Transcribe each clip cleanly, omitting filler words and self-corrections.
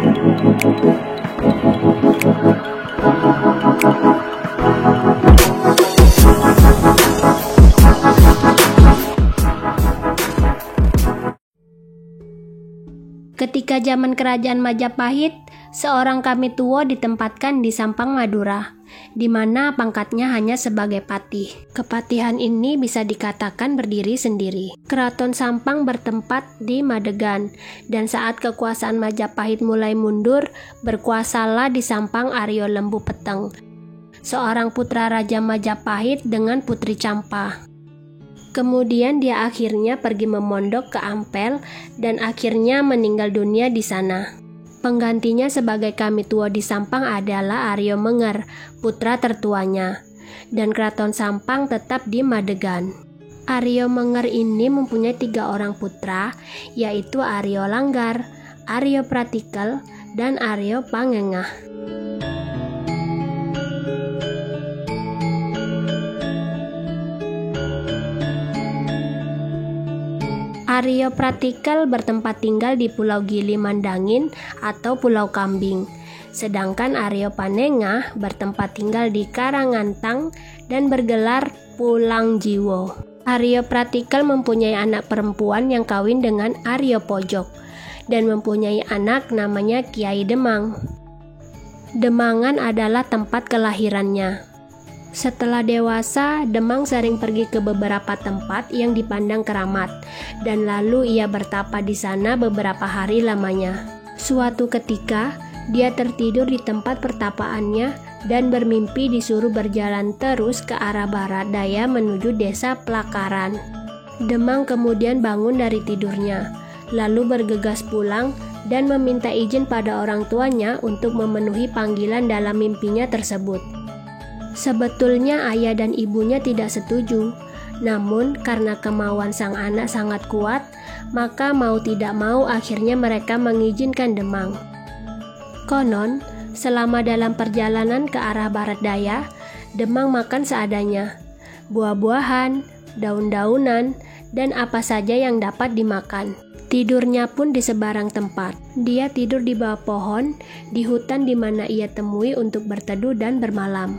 Ketika zaman kerajaan Majapahit, seorang Kamituwo ditempatkan di Sampang Madura, di mana pangkatnya hanya sebagai patih. Kepatihan ini bisa dikatakan berdiri sendiri. Keraton Sampang bertempat di Madegan, dan saat kekuasaan Majapahit mulai mundur, berkuasalah di Sampang Aryo Lembu Peteng, seorang putra Raja Majapahit dengan Putri Campa. Kemudian dia akhirnya pergi memondok ke Ampel dan akhirnya meninggal dunia di sana. Penggantinya sebagai Kamituwo di Sampang adalah Aryo Menger, putra tertuanya, dan Keraton Sampang tetap di Madegan. Aryo Menger ini mempunyai 3 orang putra, yaitu Aryo Langgar, Aryo Pratikel, dan Aryo Pangengah. Aryo Pratikel bertempat tinggal di Pulau Gili Mandangin atau Pulau Kambing, sedangkan Aryo Panengah bertempat tinggal di Karangantang dan bergelar Pulang Jiwo. Aryo Pratikel mempunyai anak perempuan yang kawin dengan Aryo Pojok dan mempunyai anak namanya Kiai Demang. Demangan adalah tempat kelahirannya. Setelah dewasa, Demang sering pergi ke beberapa tempat yang dipandang keramat, dan lalu ia bertapa di sana beberapa hari lamanya. Suatu ketika, dia tertidur di tempat pertapaannya dan bermimpi disuruh berjalan terus ke arah barat daya menuju desa Plakaran. Demang kemudian bangun dari tidurnya, lalu bergegas pulang dan meminta izin pada orang tuanya untuk memenuhi panggilan dalam mimpinya tersebut. Sebetulnya ayah dan ibunya tidak setuju, namun karena kemauan sang anak sangat kuat, maka mau tidak mau akhirnya mereka mengizinkan Demang. Konon, selama dalam perjalanan ke arah barat daya, Demang makan seadanya, buah-buahan, daun-daunan, dan apa saja yang dapat dimakan. Tidurnya pun di sebarang tempat. Dia tidur di bawah pohon, di hutan di mana ia temui untuk berteduh dan bermalam.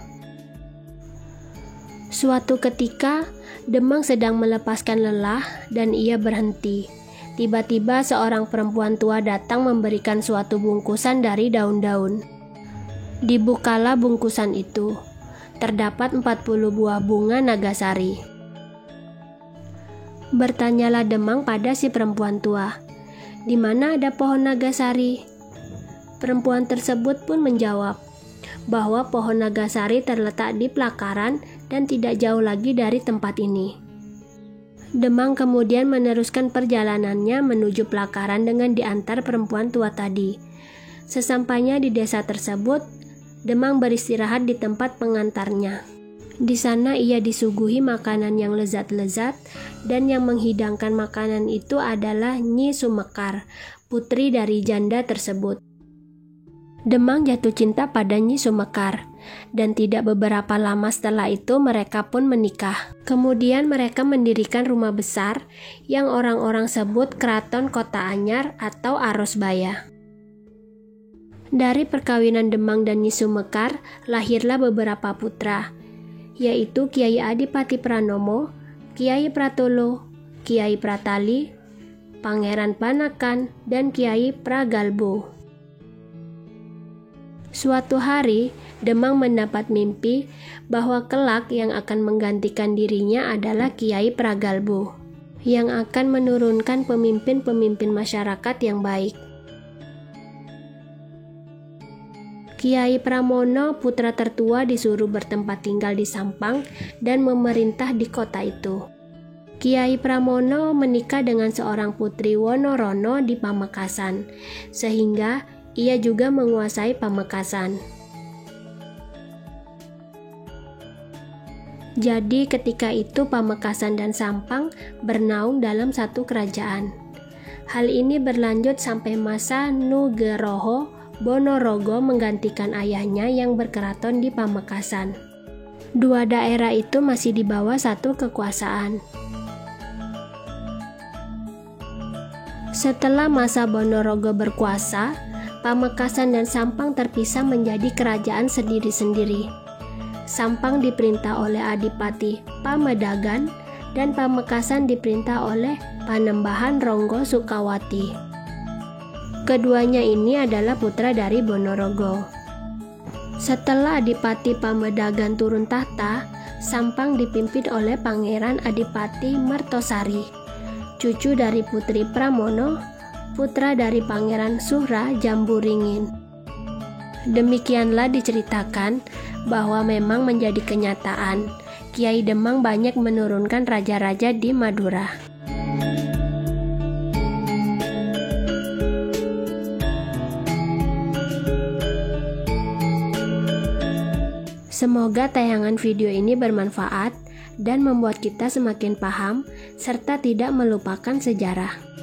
Suatu ketika, Demang sedang melepaskan lelah dan ia berhenti. Tiba-tiba seorang perempuan tua datang memberikan suatu bungkusan dari daun-daun. Dibukalah bungkusan itu. Terdapat 40 buah bunga nagasari. Bertanyalah Demang pada si perempuan tua, "Di mana ada pohon nagasari?" Perempuan tersebut pun menjawab bahwa pohon nagasari terletak di Plakaran dan tidak jauh lagi dari tempat ini. Demang kemudian meneruskan perjalanannya menuju Plakaran dengan diantar perempuan tua tadi. Sesampainya di desa tersebut, Demang beristirahat di tempat pengantarnya. Di sana ia disuguhi makanan yang lezat-lezat, dan yang menghidangkan makanan itu adalah Nyi Sumekar, putri dari janda tersebut. Demang jatuh cinta pada Nyi Sumekar, dan tidak beberapa lama setelah itu mereka pun menikah. Kemudian mereka mendirikan rumah besar yang orang-orang sebut Keraton Kota Anyar atau Arosbaya. Dari perkawinan Demang dan Nyi Sumekar lahirlah beberapa putra, yaitu Kiai Adipati Pranomo, Kiai Pratolo, Kiai Pratali, Pangeran Panakan, dan Kiai Pragalbo. Suatu hari, Demang mendapat mimpi bahwa kelak yang akan menggantikan dirinya adalah Kiai Pragalbo, yang akan menurunkan pemimpin-pemimpin masyarakat yang baik. Kiai Pramono, putra tertua, disuruh bertempat tinggal di Sampang dan memerintah di kota itu. Kiai Pramono menikah dengan seorang putri Wonorono di Pamekasan, sehingga ia juga menguasai Pamekasan. Jadi ketika itu Pamekasan dan Sampang bernaung dalam satu kerajaan. Hal ini berlanjut sampai masa Nugroho Bonorogo menggantikan ayahnya yang berkeraton di Pamekasan. Dua daerah itu masih di bawah satu kekuasaan. Setelah masa Bonorogo berkuasa, Pamekasan dan Sampang terpisah menjadi kerajaan sendiri-sendiri. Sampang diperintah oleh Adipati Pamedagan dan Pamekasan diperintah oleh Panembahan Ronggo Sukawati. Keduanya ini adalah putra dari Ponorogo. Setelah Adipati Pamedagan turun tahta, Sampang dipimpin oleh Pangeran Adipati Mertosari, cucu dari Putri Pramono, putra dari Pangeran Suhra Jamburingin. Demikianlah diceritakan bahwa memang menjadi kenyataan Kiai Demang banyak menurunkan raja-raja di Madura. Semoga tayangan video ini bermanfaat dan membuat kita semakin paham serta tidak melupakan sejarah.